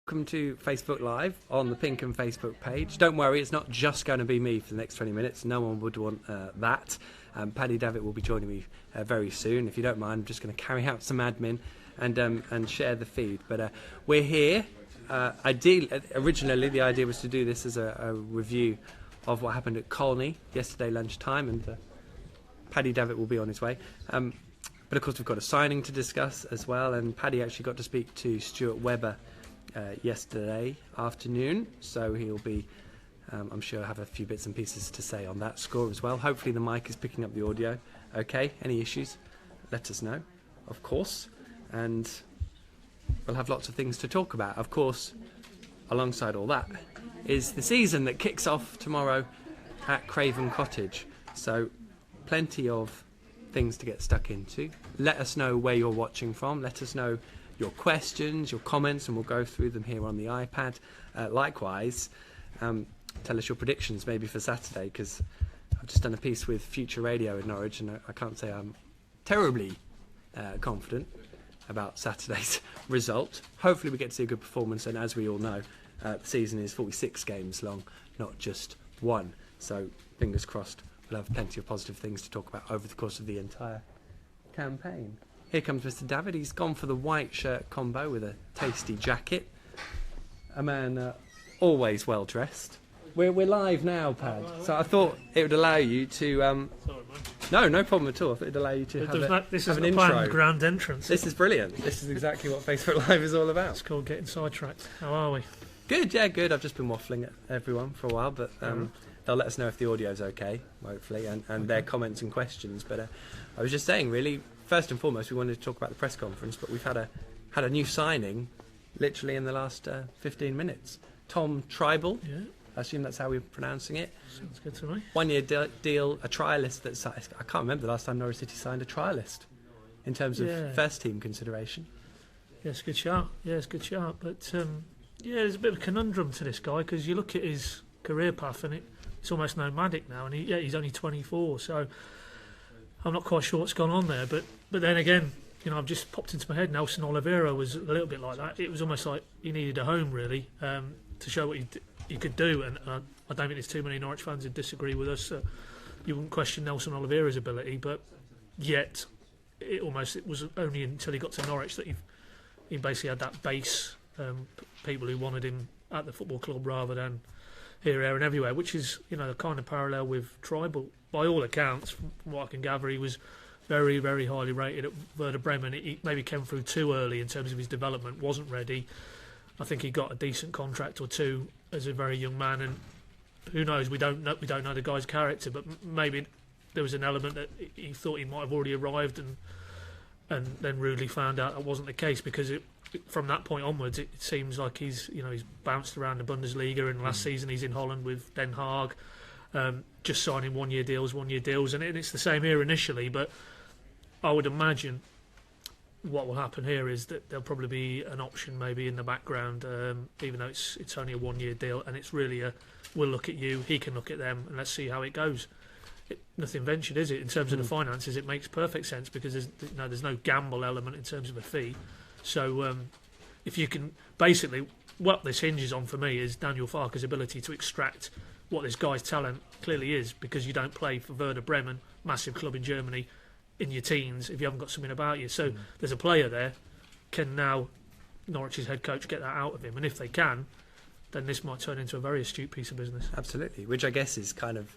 Welcome to Facebook Live on the PinkUn Facebook page. Don't worry, it's not just going to be me for the next 20 minutes. No one would want that. Paddy Davitt will be joining me very soon. If you don't mind, I'm just going to carry out some admin and share the feed. But we're here. Originally, the idea was to do this as a review of what happened at Colney yesterday lunchtime, and Paddy Davitt will be on his way. But of course, we've got a signing to discuss as well, and Paddy actually got to speak to Stuart Webber yesterday afternoon, so he'll be I'm sure have a few bits and pieces to say on that score as well. Hopefully the mic is picking up the audio okay. Any issues, let us know, of course, and we'll have lots of things to talk about. Of course, alongside all that is the season that kicks off tomorrow at Craven Cottage, so plenty of things to get stuck into. Let us know where you're watching from, let us know your questions, your comments, and we'll go through them here on the iPad. Likewise, tell us your predictions maybe for Saturday, because I've just done a piece with Future Radio in Norwich, and I can't say I'm terribly confident about Saturday's result. Hopefully we get to see a good performance, and as we all know, the season is 46 games long, not just one. So fingers crossed we'll have plenty of positive things to talk about over the course of the entire campaign. Here comes Mr. Davitt. He's gone for the white shirt combo with a tasty jacket. A man always well dressed. We're live now, Pad. So I thought it would allow you to. Sorry, no problem at all. I thought it'd allow you to have an intro. This is the planned grand entrance. This is brilliant. This is exactly what Facebook Live is all about. It's called getting sidetracked. How are we? Good, yeah, good. I've just been waffling at everyone for a while, but they'll let us know if the audio's okay, hopefully, and their comments and questions. But I was just saying, really. First and foremost, we wanted to talk about the press conference, but we've had a new signing literally in the last 15 minutes. Tom Tribal, yeah. I assume that's how we're pronouncing it. Sounds good to me. 1 year deal, a trialist I can't remember the last time Norwich City signed a trialist in terms of first team consideration. Yes, good shout. Yes, good shout. But there's a bit of a conundrum to this guy, because you look at his career path and it's almost nomadic now, and he's only 24, so I'm not quite sure what's gone on there, but then again, I've just popped into my head. Nelson Oliveira was a little bit like that. It was almost like he needed a home, really, to show what he could do. And I don't think there's too many Norwich fans who disagree with us. You wouldn't question Nelson Oliveira's ability, but yet it was only until he got to Norwich that he basically had that base people who wanted him at the football club rather than here, there, and everywhere, which is the kind of parallel with Tribal. By all accounts, from what I can gather, he was very, very highly rated at Werder Bremen. He maybe came through too early in terms of his development, wasn't ready. I think he got a decent contract or two as a very young man, and who knows? We don't know the guy's character, but maybe there was an element that he thought he might have already arrived, and then rudely found out that wasn't the case, because from that point onwards, it seems like he's bounced around the Bundesliga, and last season he's in Holland with Den Haag. Just signing 1 year deals, and it's the same here initially, but I would imagine what will happen here is that there'll probably be an option maybe in the background, even though it's only a 1 year deal, and it's really we'll look at you, he can look at them, and let's see how it goes. Nothing ventured, is it? In terms of the finances, it makes perfect sense, because there's no gamble element in terms of a fee. So if you can, basically what this hinges on for me is Daniel Farke's ability to extract what this guy's talent clearly is, because you don't play for Werder Bremen, massive club in Germany, in your teens if you haven't got something about you. So there's a player there. Can now Norwich's head coach get that out of him? And if they can, then this might turn into a very astute piece of business. Absolutely, which I guess is kind of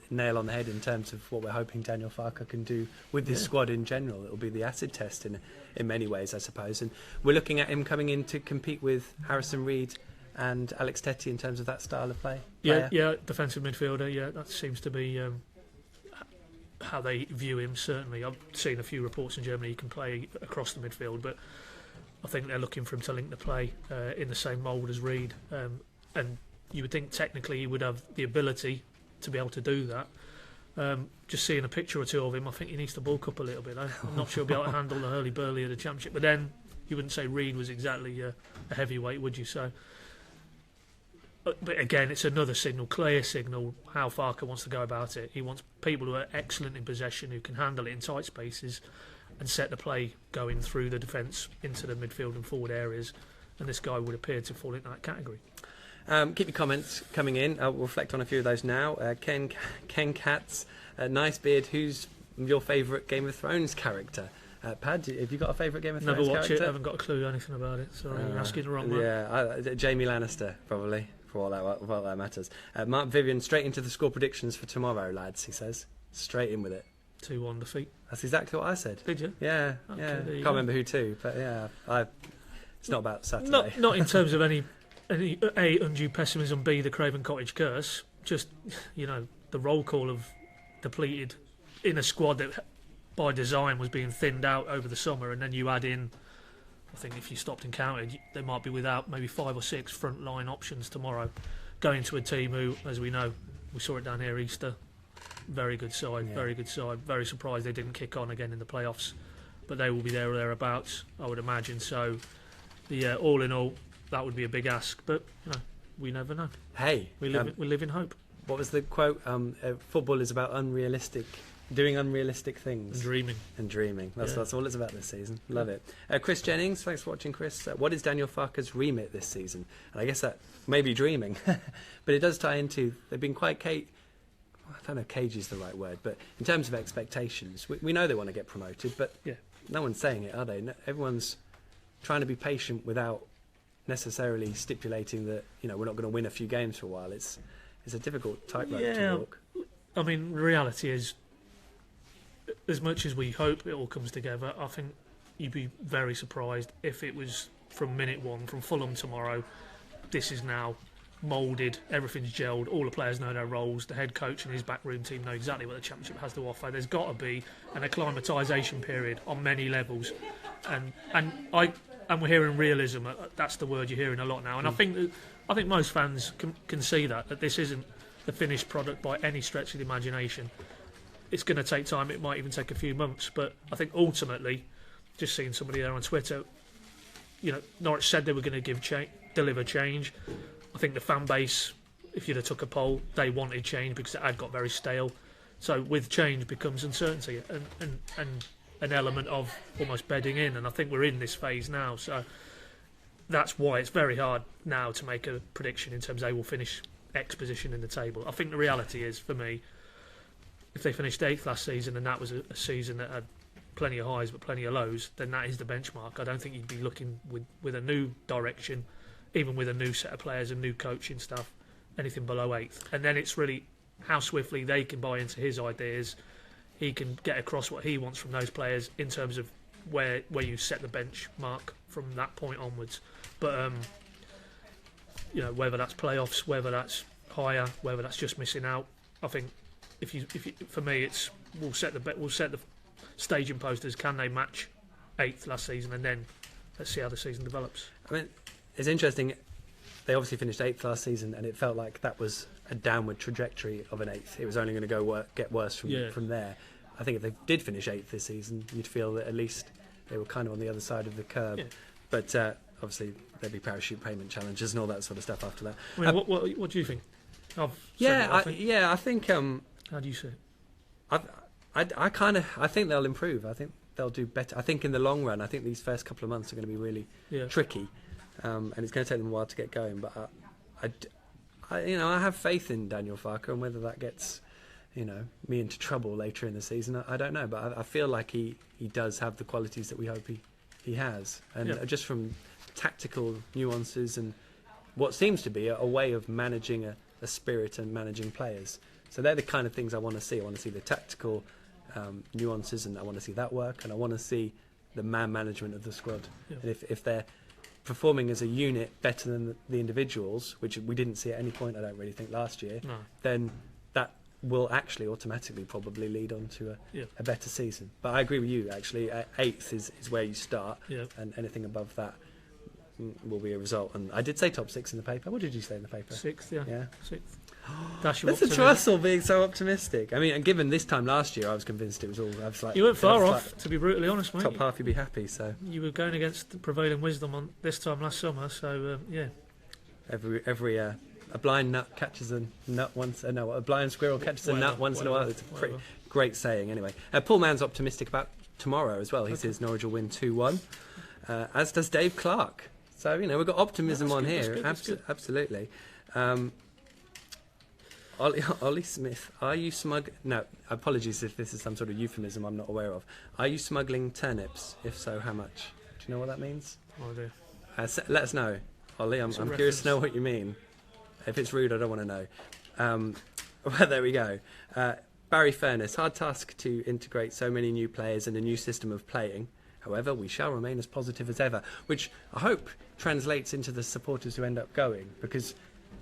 nail on the head in terms of what we're hoping Daniel Farke can do with this squad in general. It'll be the acid test in many ways, I suppose. And we're looking at him coming in to compete with Harrison Reed and Alex Tettey in terms of that style of play. Yeah, defensive midfielder. Yeah, that seems to be how they view him. Certainly, I've seen a few reports in Germany he can play across the midfield, but I think they're looking for him to link the play in the same mould as Reed. And you would think technically he would have the ability to be able to do that. Just seeing a picture or two of him, I think he needs to bulk up a little bit. I'm not sure he'll be able to handle the hurly-burly of the Championship. But then you wouldn't say Reed was exactly a heavyweight, would you? So. But again, it's another signal, clear signal, how Farke wants to go about it. He wants people who are excellent in possession, who can handle it in tight spaces and set the play going through the defence into the midfield and forward areas. and this guy would appear to fall into that category. Keep your comments coming in. I'll reflect on a few of those now. Ken Katz, nice beard. Who's your favourite Game of Thrones character? Pad, have you got a favourite Game of Thrones Never character? watch it. Haven't got a clue anything about it. Sorry, you're asking the wrong one. Yeah, Jamie Lannister probably for all that matters. Mark Vivian, straight into the score predictions for tomorrow, lads. He says, straight in with it. 2-1 defeat. That's exactly what I said. Did you? Yeah, Okay, yeah. there you Can't go. remember who to, but yeah, it's not about Saturday. Not in terms of any A, undue pessimism, B, the Craven Cottage curse. Just, the roll call of depleted in a squad that by design was being thinned out over the summer, and then you add in, I think if you stopped and counted, they might be without maybe 5 or 6 front line options tomorrow, going to a team who, as we know, we saw it down here Easter, very good side, very surprised they didn't kick on again in the playoffs, but they will be there or thereabouts, I would imagine. So all in all, that would be a big ask, but we never know. Hey, we live in hope. What was the quote? Football is about doing unrealistic things. And dreaming. That's all it's about this season. Love it. Chris Jennings, thanks for watching, Chris. What is Daniel Farke's remit this season? And I guess that may be dreaming, but it does tie into, they've been quite I don't know if cage is the right word, but in terms of expectations, we know they want to get promoted, but no one's saying it, are they? Everyone's trying to be patient without necessarily stipulating that we're not going to win a few games for a while. It's a difficult tightrope to walk. I mean, reality is, as much as we hope it all comes together, I think you'd be very surprised if it was from minute one, from Fulham tomorrow. This is now moulded, everything's gelled, all the players know their roles, the head coach and his backroom team know exactly what the Championship has to offer. There's got to be an acclimatisation period on many levels, and we're hearing realism. That's the word you're hearing a lot now, and I think most fans can see that this isn't the finished product by any stretch of the imagination. It's going to take time. It might even take a few months, but I think ultimately, just seeing somebody there on Twitter, Norwich said they were going to deliver change. I think the fan base, if you'd have took a poll, they wanted change because it had got very stale. So with change becomes uncertainty and an element of almost bedding in, and I think we're in this phase now. So that's why it's very hard now to make a prediction in terms of they will finish X position in the table. I think the reality is, for me, if they finished 8th last season and that was a season that had plenty of highs but plenty of lows, then that is the benchmark. I don't think you'd be looking with a new direction, even with a new set of players and new coaching staff, anything below 8th. And then it's really how swiftly they can buy into his ideas. He can get across what he wants from those players in terms of where you set the benchmark from that point onwards. But whether that's playoffs, whether that's higher, whether that's just missing out, I think if you for me, it's we'll set the staging posters. Can they match 8th last season, and then let's see how the season develops. I mean, it's interesting. They obviously finished 8th last season, and it felt like that was a downward trajectory of an 8th. It was only going to get worse from there. I think if they did finish 8th this season, you'd feel that at least they were kind of on the other side of the curb. Yeah. But obviously there'd be parachute payment challenges and all that sort of stuff after that. I mean, what do you think? I think. How do you see it? I think they'll improve. I think they'll do better. I think in the long run, I think these first couple of months are going to be really tricky, and it's going to take them a while to get going. But I have faith in Daniel Farke, and whether that gets me into trouble later in the season, I don't know. But I feel like he does have the qualities that we hope he has, and just from tactical nuances and what seems to be a way of managing a spirit and managing players. So they're the kind of things I want to see. I want to see the tactical nuances, and I want to see that work, and I want to see the man management of the squad. Yeah. And if they're performing as a unit better than the individuals, which we didn't see at any point, I don't really think, last year, then that will actually automatically probably lead on to a better season. But I agree with you, actually. 8th is where you start, and anything above that will be a result. And I did say top 6 in the paper. What did you say in the paper? 6th, yeah. 6th. That's a Trussell being so optimistic. I mean, and given this time last year, I was convinced it was all. I was like, you weren't far off, to be brutally honest, mate. Top half, you'd be happy. So you were going against the prevailing wisdom on this time last summer. So every a blind nut catches a nut once. A blind squirrel catches a nut once in a while. It's a pretty great saying. Anyway, Paul Mann's optimistic about tomorrow as well. He says Norwich will win 2-1, as does Dave Clark. So, we've got optimism on here. That's good. Absolutely. Ollie Smith, are you No, apologies if this is some sort of euphemism I'm not aware of. Are you smuggling turnips? If so, how much? Do you know what that means? Oh, dear. Let us know, Ollie. I'm curious to know what you mean. If it's rude, I don't want to know. Well, there we go. Barry Furness, hard task to integrate so many new players and a new system of playing. However, we shall remain as positive as ever, which I hope translates into the supporters who end up going, because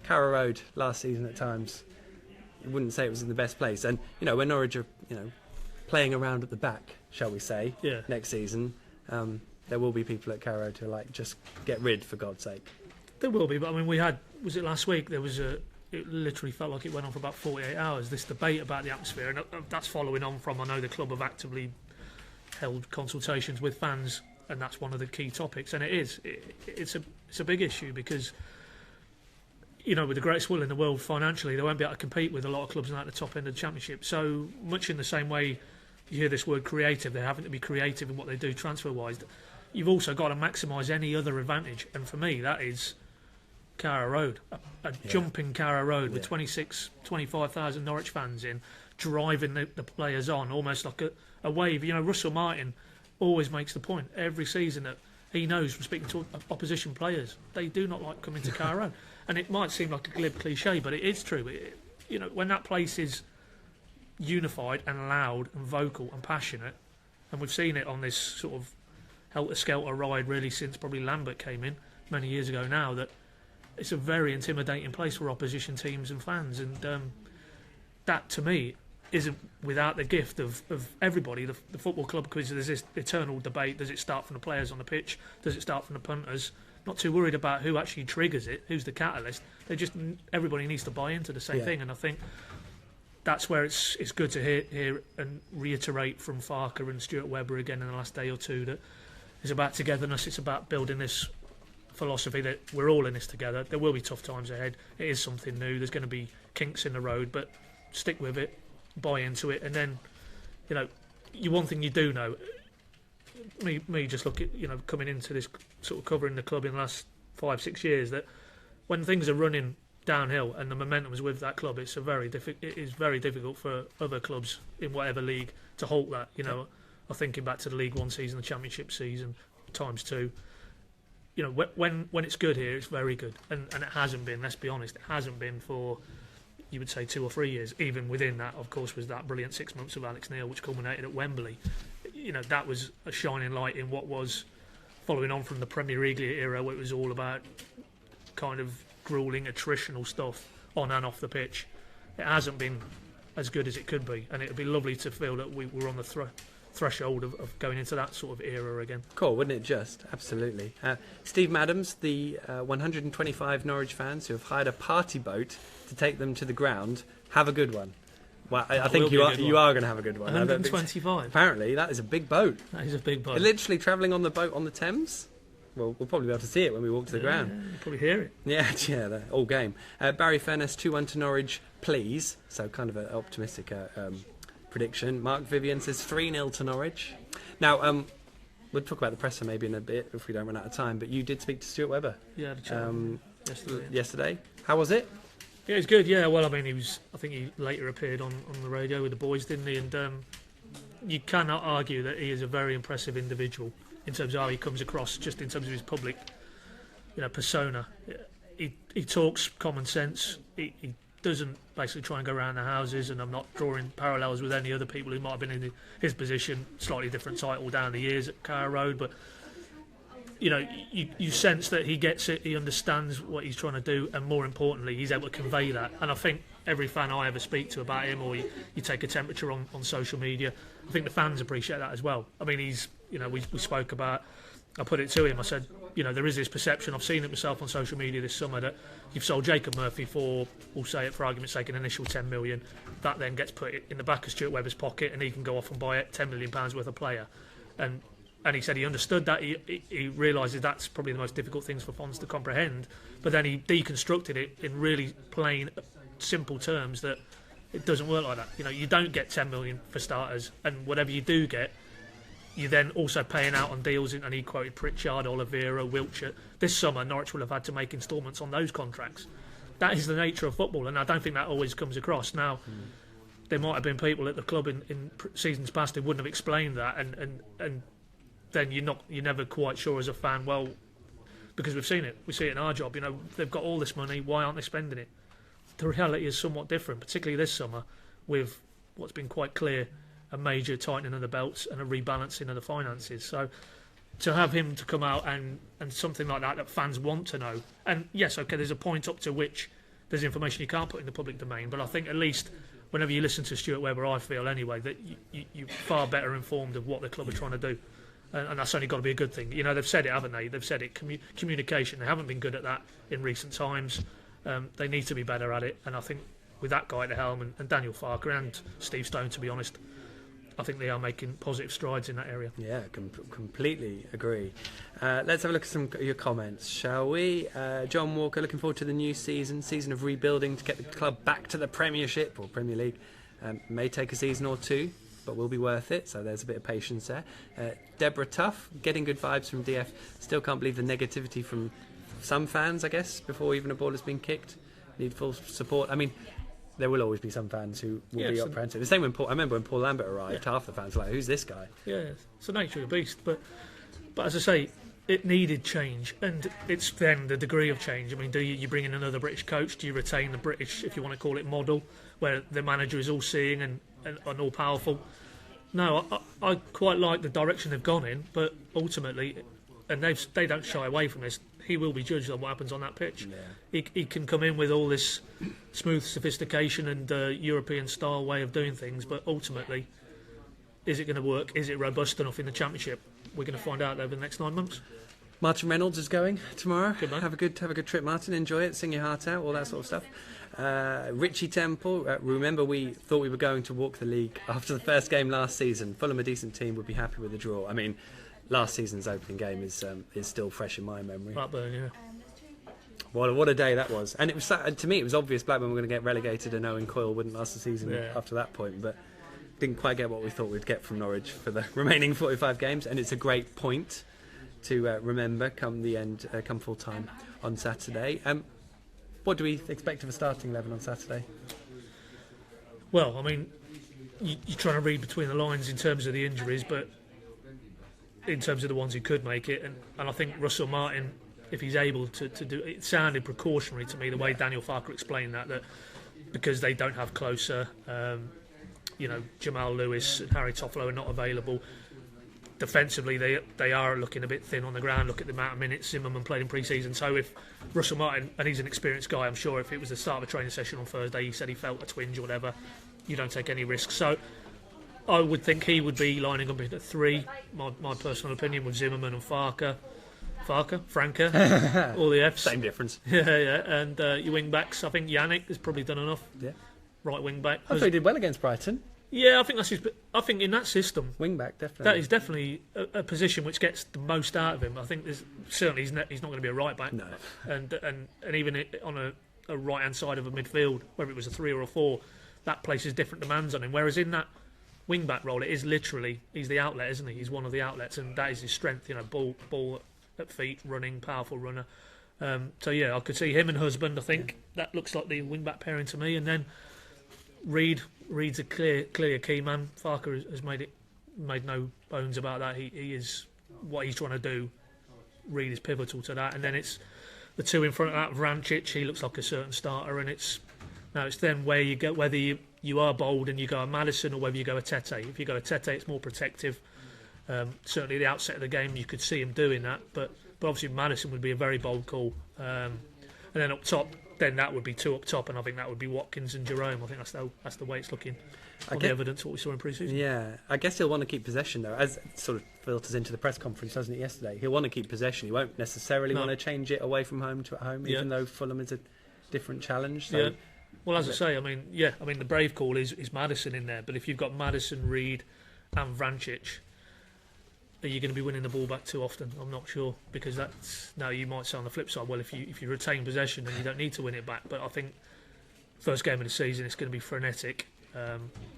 Carrow Road last season at times, you wouldn't say it was in the best place. And, when Norwich are, playing around at the back, shall we say, next season, there will be people at Carrow to, just get rid, for God's sake. There will be, but, was it last week, there was it literally felt like it went on for about 48 hours, this debate about the atmosphere, and that's following on from, I know the club have actively held consultations with fans, and that's one of the key topics, and it's a big issue, because with the greatest will in the world financially, they won't be able to compete with a lot of clubs at the top end of the Championship. So much in the same way you hear this word creative, they're having to be creative in what they do transfer wise. You've also got to maximise any other advantage, and for me that is Carrow Road, a jumping Carrow Road with 25,000 Norwich fans in, driving the players on almost like a wave. Russell Martin always makes the point every season that he knows from speaking to opposition players, they do not like coming to Carrow Road. And it might seem like a glib cliche, but it is true. When that place is unified and loud and vocal and passionate, and we've seen it on this sort of helter-skelter ride really since probably Lambert came in many years ago now, that it's a very intimidating place for opposition teams and fans, and that to me isn't without the gift of everybody, the football club, because there's this eternal debate: does it start from the players on the pitch, does it start from the punters? Not too worried about who actually triggers it, who's the catalyst. Everybody needs to buy into the same thing, and I think that's where it's good to hear and reiterate from Farker and Stuart Webber again in the last day or two that it's about togetherness, it's about building this philosophy that we're all in this together. There will be tough times ahead. It is something new. There's going to be kinks in the road, but stick with it, buy into it, and then, one thing you do know, me just look at, coming into this sort of covering the club in the last 5-6 years, that when things are running downhill and the momentum is with that club, it is very difficult for other clubs in whatever league to halt that. I'm thinking back to the League One season, the Championship season, times two. When it's good here, it's very good, and it hasn't been. Let's be honest, it hasn't been for, you would say, 2 or 3 years. Even within that, of course, was that brilliant 6 months of Alex Neil, which culminated at Wembley. That was a shining light in what was following on from the Premier League era, where it was all about kind of grueling attritional stuff on and off the pitch. It hasn't been as good as it could be, and it would be lovely to feel that we were on the threshold of going into that sort of era again. Cool, wouldn't it just? Absolutely. Steve Madams, the 125 Norwich fans who have hired a party boat to take them to the ground, have a good one. Well, I think you are going to have a good one. 125. Apparently, that is a big boat. That is a big boat. Literally travelling on the boat on the Thames. Well, we'll probably be able to see it when we walk to the ground. Yeah, you'll probably hear it. Yeah, all game. Barry Furness, 2-1 to Norwich, please. So kind of an optimistic prediction. Mark Vivian says 3-0 to Norwich. Now, we'll talk about the presser maybe in a bit if we don't run out of time, but you did speak to Stuart Webber yesterday. How was it? Yeah, it's good. Yeah, well, I think he later appeared on the radio with the boys, didn't he? And you cannot argue that he is a very impressive individual in terms of how he comes across, just in terms of his public, persona. He talks common sense. He doesn't basically try and go around the houses, and I'm not drawing parallels with any other people who might have been in his position, slightly different title down the years at Carrow Road, but you sense that he gets it, he understands what he's trying to do, and more importantly, he's able to convey that. And I think every fan I ever speak to about him, or you take a temperature on social media, I think the fans appreciate that as well. He's, we spoke about, I put it to him, I said, there is this perception, I've seen it myself on social media this summer, that you've sold Jacob Murphy for, we'll say it for argument's sake, an initial 10 million, that then gets put in the back of Stuart Webber's pocket, and he can go off and buy £10 million worth of player. And he said he understood that, he realises that's probably the most difficult things for fans to comprehend, but then he deconstructed it in really plain, simple terms that it doesn't work like that. You don't get 10 million for starters, and whatever you do get, you're then also paying out on deals, and he quoted Pritchard, Oliveira, Wiltshire. This summer, Norwich will have had to make instalments on those contracts. That is the nature of football, and I don't think that always comes across. Now, there might have been people at the club in seasons past who wouldn't have explained that, and then you're never quite sure as a fan, well, because we see it in our job, they've got all this money, why aren't they spending it? The reality is somewhat different, particularly this summer, with what's been quite clear, a major tightening of the belts and a rebalancing of the finances. So to have him to come out and something like that fans want to know, and yes, okay, there's a point up to which there's information you can't put in the public domain, but I think at least whenever you listen to Stuart Webber, I feel anyway, that you're far better informed of what the club are trying to do. And that's only got to be a good thing. They've said it, haven't they? They've said it, communication. They haven't been good at that in recent times. They need to be better at it, and I think with that guy at the helm, and Daniel Farker and Steve Stone, to be honest, I think they are making positive strides in that area. Yeah, completely agree. Let's have a look at some of your comments, shall we? John Walker, looking forward to the new season of rebuilding to get the club back to the Premiership or Premier League. May take a season or two, but will be worth it, so there's a bit of patience there. Deborah Tuff, getting good vibes from DF. Still can't believe the negativity from some fans, I guess, before even a ball has been kicked. Need full support. I mean, there will always be some fans who will be apprehensive. The same when I remember when Paul Lambert arrived, half the fans were like, who's this guy? Yeah, it's the nature of the beast. But as I say, it needed change, and it's then the degree of change. I mean, do you bring in another British coach? Do you retain the British, if you want to call it, model, where the manager is all-seeing and all-powerful? No, I quite like the direction they've gone in, but ultimately, and they don't shy away from this, he will be judged on what happens on that pitch. Yeah. He can come in with all this smooth sophistication and European-style way of doing things, but ultimately, is it going to work? Is it robust enough in the Championship? We're going to find out over the next 9 months. Martin Reynolds is going tomorrow. Good man. Have a good trip, Martin. Enjoy it. Sing your heart out. All that sort of stuff. Richie Temple. Remember, we thought we were going to walk the league after the first game last season. Fulham, a decent team, would be happy with the draw. I mean, last season's opening game is still fresh in my memory. Blackburn, yeah. What a day that was. And it was, to me, it was obvious Blackburn were going to get relegated, and Owen Coyle wouldn't last the season after that point. But didn't quite get what we thought we'd get from Norwich for the remaining 45 games. And it's a great point to remember come the end, come full time on Saturday. What do we expect of a starting 11 on Saturday? Well, I mean, you're trying to read between the lines in terms of the injuries, but in terms of the ones who could make it, and I think Russell Martin, if he's able to do it, sounded precautionary to me the way Daniel Farker explained that because they don't have Closer, Jamal Lewis and Harry Toffolo are not available. Defensively, they are looking a bit thin on the ground. Look at the amount of minutes Zimmerman played in pre-season. So if Russell Martin, and he's an experienced guy, I'm sure if it was the start of a training session on Thursday, he said he felt a twinge or whatever, you don't take any risks. So I would think he would be lining up at 3. My personal opinion, with Zimmerman and Franca, all the Fs. Same difference. Yeah. And your wing backs, I think Yannick has probably done enough. Yeah. Right wing back. I thought he did well against Brighton. Yeah, I think that's his. I think in that system, wing back definitely. That is definitely a position which gets the most out of him. I think certainly he's not going to be a right back. No. And even on a right hand side of a midfield, whether it was a 3 or a 4, that places different demands on him. Whereas in that wing back role, it is literally he's the outlet, isn't he? He's one of the outlets, and that is his strength. Ball at feet, running, powerful runner. So yeah, I could see him and Husband. I think that looks like the wing back pairing to me, and then Reed's a clear key man. Farker has made no bones about that. He is what he's trying to do. Reed is pivotal to that, and then it's the two in front of that. Vrancic, he looks like a certain starter, and it's then where you go, whether you are bold and you go a Maddison or whether you go a Tete. If you go a Tete, it's more protective. Certainly, the outset of the game, you could see him doing that, but obviously Maddison would be a very bold call. And then up top, then that would be 2 up top, and I think that would be Watkins and Jerome. I think that's the way it's looking on the evidence what we saw in pre-season. Yeah, I guess he'll want to keep possession though, as it sort of filters into the press conference, doesn't it? Yesterday, he'll want to keep possession. He won't necessarily want to change it away from home to at home, even though Fulham is a different challenge. So. Yeah. Well, as I say, I mean, the brave call is Maddison in there, but if you've got Maddison, Reed, and Vrancic, are you going to be winning the ball back too often? I'm not sure, because you might say on the flip side, well, if you retain possession, then you don't need to win it back. But I think first game of the season, it's going to be frenetic.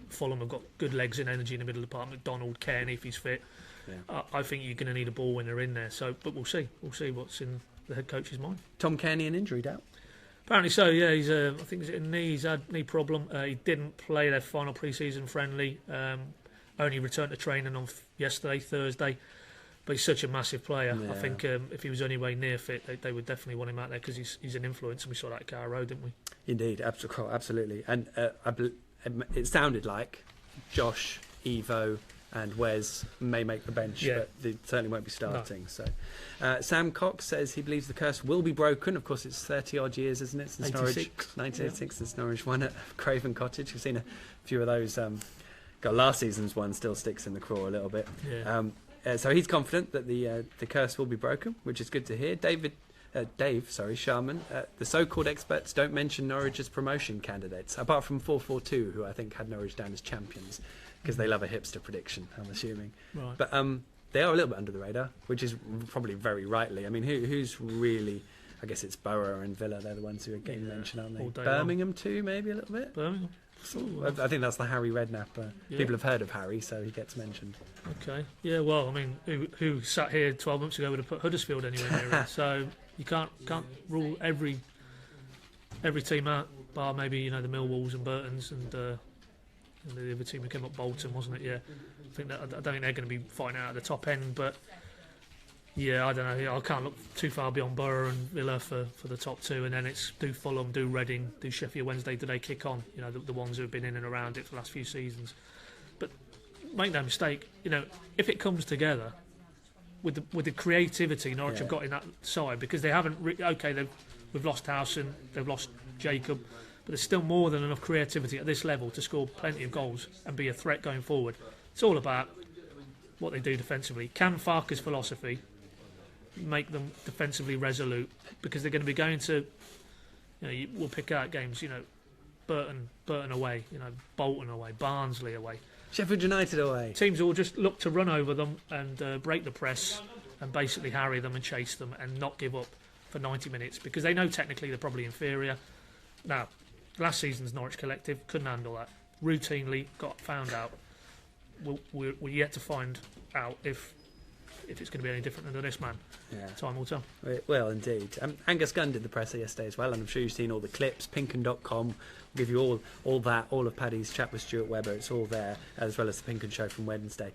Fulham have got good legs and energy in the middle of the park. McDonald, Kearney, if he's fit. I think you're going to need a ball winner in there. So, but we'll see. We'll see what's in the head coach's mind. Tom Kearney, an injury doubt? Apparently so, yeah. I think he's a knee. He's had knee problem. He didn't play their final pre-season friendly. Only returned to training on yesterday, Thursday. But he's such a massive player. Yeah. I think if he was anywhere near fit, they would definitely want him out there because he's an influence, and we saw that at Carrow Road, didn't we? Indeed, absolutely. And it sounded like Josh, Evo, and Wes may make the bench, but they certainly won't be starting. No. So, Sam Cox says he believes the curse will be broken. Of course, it's 30-odd years, isn't it, since 1986, since Norwich won at Craven Cottage. We've seen a few of those. Last season's one still sticks in the craw a little bit. Yeah. So he's confident that the curse will be broken, which is good to hear. Dave Sharman, the so-called experts don't mention Norwich as promotion candidates, apart from 442, who I think had Norwich down as champions, because they love a hipster prediction, I'm assuming. Right. But they are a little bit under the radar, which is probably very rightly. I mean, who's really... I guess it's Borough and Villa, they're the ones who are getting mentioned, aren't they? Birmingham too, maybe a little bit? Birmingham. I think that's the Harry Redknapp. People have heard of Harry, so he gets mentioned. Okay. Yeah, well, I mean, who sat here 12 months ago would have put Huddersfield anywhere near it? So you can't rule every team out, bar maybe, the Millwalls and Burtons and the other team who came up, Bolton, wasn't it? Yeah. I don't think they're going to be fighting out at the top end, but yeah, I don't know. I can't look too far beyond Borough and Villa for the top two, and then it's do Fulham, do Reading, do Sheffield Wednesday. Do they kick on? The ones who have been in and around it for the last few seasons. But make no mistake, if it comes together with the creativity Norwich have got in that side, because they haven't. We've lost Howson, they've lost Jacob, but there's still more than enough creativity at this level to score plenty of goals and be a threat going forward. It's all about what they do defensively. Can Farke's philosophy make them defensively resolute, because they're going to be going to, we'll pick out games, Burton away, Bolton away, Barnsley away, Sheffield United away. Teams will just look to run over them and break the press and basically harry them and chase them and not give up for 90 minutes, because they know technically they're probably inferior. Now, last season's Norwich collective couldn't handle that. Routinely got found out. We're yet to find out if it's going to be any different than this man. Yeah. Time will tell. Well, indeed. Angus Gunn did the presser yesterday as well, and I'm sure you've seen all the clips. PinkUn.com will give you all of Paddy's chat with Stuart Webber. It's all there, as well as the PinkUn show from Wednesday.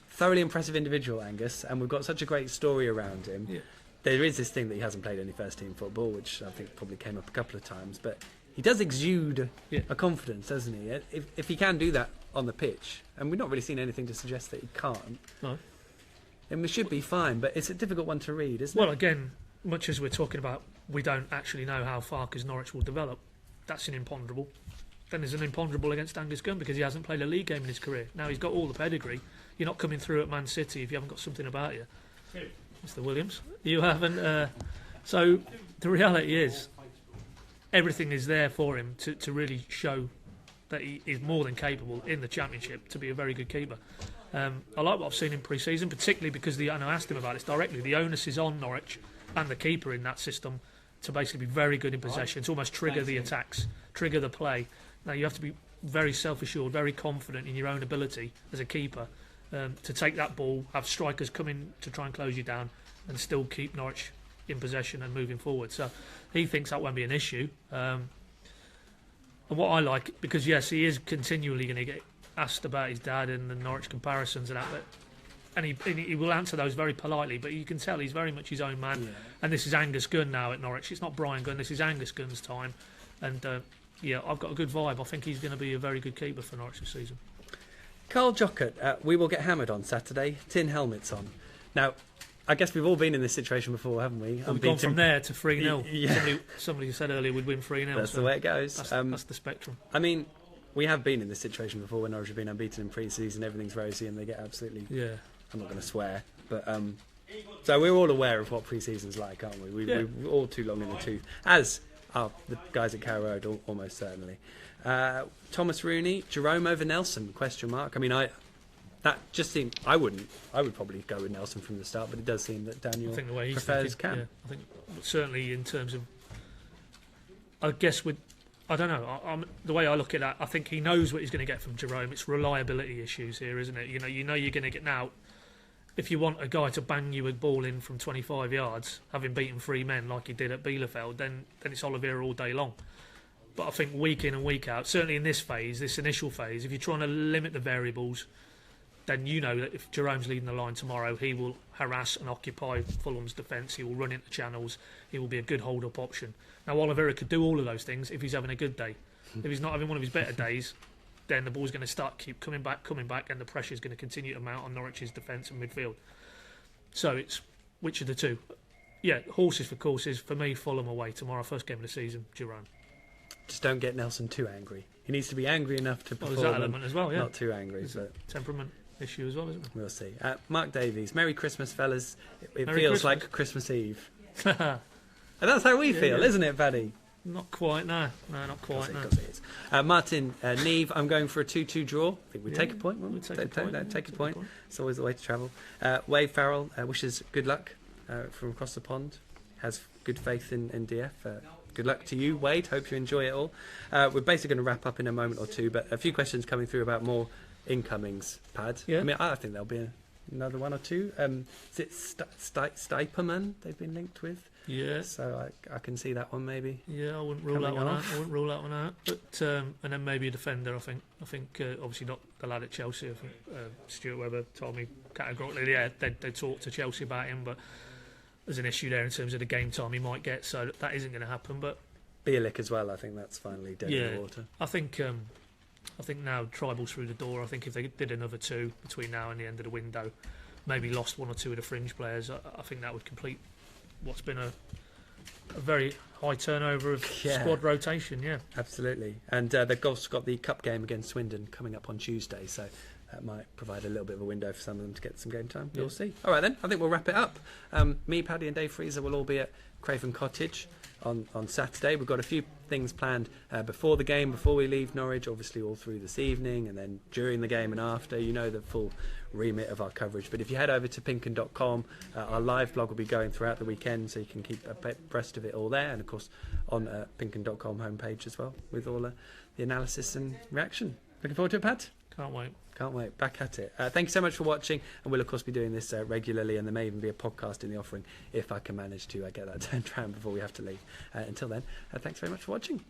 Thoroughly impressive individual, Angus, and we've got such a great story around him. Yeah. There is this thing that he hasn't played any first-team football, which I think probably came up a couple of times, but he does exude a confidence, doesn't he? If he can do that on the pitch, and we've not really seen anything to suggest that he can't. No. And we should be fine, but it's a difficult one to read, isn't it? Well, again, much as we're talking about, we don't actually know how Farke's Norwich will develop. That's an imponderable. Then there's an imponderable against Angus Gunn, because he hasn't played a league game in his career. Now he's got all the pedigree. You're not coming through at Man City if you haven't got something about you. Mr. Williams, you haven't. So the reality is, everything is there for him to really show that he is more than capable in the Championship to be a very good keeper. I like what I've seen in pre-season, particularly because I asked him about this directly. The onus is on Norwich and the keeper in that system to basically be very good in possession, to almost trigger the attacks, trigger the play. Now you have to be very self-assured, very confident in your own ability as a keeper to take that ball, have strikers come in to try and close you down, and still keep Norwich in possession and moving forward. So he thinks that won't be an issue. And what I like, because yes, he is continually going to get asked about his dad and the Norwich comparisons and that, and he will answer those very politely, but you can tell he's very much his own man. Yeah. And this is Angus Gunn now at Norwich. It's not Brian Gunn, this is Angus Gunn's time. And I've got a good vibe. I think he's going to be a very good keeper for Norwich this season. Carl Jockett, we will get hammered on Saturday, tin helmets on. Now, I guess we've all been in this situation before, haven't we? We've gone from there to 3-0. Yeah. Somebody said earlier we'd win 3-0. That's the way it goes. That's the spectrum. I mean, we have been in this situation before when Norwich have been unbeaten in pre-season, everything's rosy and they get absolutely... Yeah. I'm not going to swear, but... so we're all aware of what pre-season's like, aren't we? We're all too long in the tooth, as are the guys at Carrow Road, almost certainly. Thomas Rooney, Jerome over Nelson, question mark. I mean, that just seemed... I would probably go with Nelson from the start, but it does seem that Daniel prefers Cam. Yeah, I think certainly in terms of... I guess with... I don't know. The way I look at that, I think he knows what he's going to get from Jerome. It's reliability issues here, isn't it? You know you're going to get now. if you want a guy to bang you a ball in from 25 yards, having beaten 3 men like he did at Bielefeld, then it's Oliveira all day long. But I think week in and week out, certainly in this phase, this initial phase, if you're trying to limit the variables, then you know that if Jerome's leading the line tomorrow, he will harass and occupy Fulham's defence. He will run into channels. He will be a good hold-up option. Now, Oliveira could do all of those things if he's having a good day. If he's not having one of his better days, then the ball's going to keep coming back, and the pressure's going to continue to mount on Norwich's defence and midfield. So it's which of the two? Yeah, horses for courses. For me, Fulham away tomorrow, first game of the season, Jerome. Just don't get Nelson too angry. He needs to be angry enough to perform. There's that element as well, yeah. Not too angry. There's a temperament issue as well, isn't it? We'll see. Mark Davies, Merry Christmas, fellas. It Merry feels Christmas. like Christmas Eve. And that's how we feel, isn't it, Paddy? Not quite, no. No, not quite, no. Of course it is. Martin, Neve, I'm going for a 2-2 draw. I think we'd take a point, won't we? We'd take a point. It's always the way to travel. Wade Farrell wishes good luck from across the pond. Has good faith in DF. Good luck to you, Wade. Hope you enjoy it all. We're basically going to wrap up in a moment or two, but a few questions coming through about more incomings, Pad. Yeah. I mean, I think there'll be another one or two. Is it Stiperman they've been linked with? Yeah. So I can see that one maybe. Yeah, I wouldn't rule that one out. But and then maybe a defender. I think obviously not the lad at Chelsea. I think Stuart Webber told me categorically. Yeah, they talked to Chelsea about him, but there's an issue there in terms of the game time he might get. So that isn't going to happen. But Bielik as well. I think that's finally dead in the water. I think now Tribal's through the door. I think if they did another 2 between now and the end of the window, maybe lost 1 or 2 of the fringe players, I think that would complete what's been a very high turnover of squad rotation. Yeah, absolutely. And they've also got the cup game against Swindon coming up on Tuesday, so that might provide a little bit of a window for some of them to get some game time. We'll see. All right then, I think we'll wrap it up. Me, Paddy and Dave Freezer will all be at Craven Cottage on Saturday. We've got a few things planned before the game, before we leave Norwich, obviously all through this evening, and then during the game and after. You know the full remit of our coverage. But if you head over to PinkUn.com, our live blog will be going throughout the weekend, so you can keep abreast of it all there, and of course on PinkUn.com homepage as well, with all the analysis and reaction. Looking forward to it, Pat? can't wait. Can't wait. Back at it. Thank you so much for watching, and we'll of course be doing this regularly, and there may even be a podcast in the offering if I can manage to get that turned around before we have to leave. Until then, thanks very much for watching.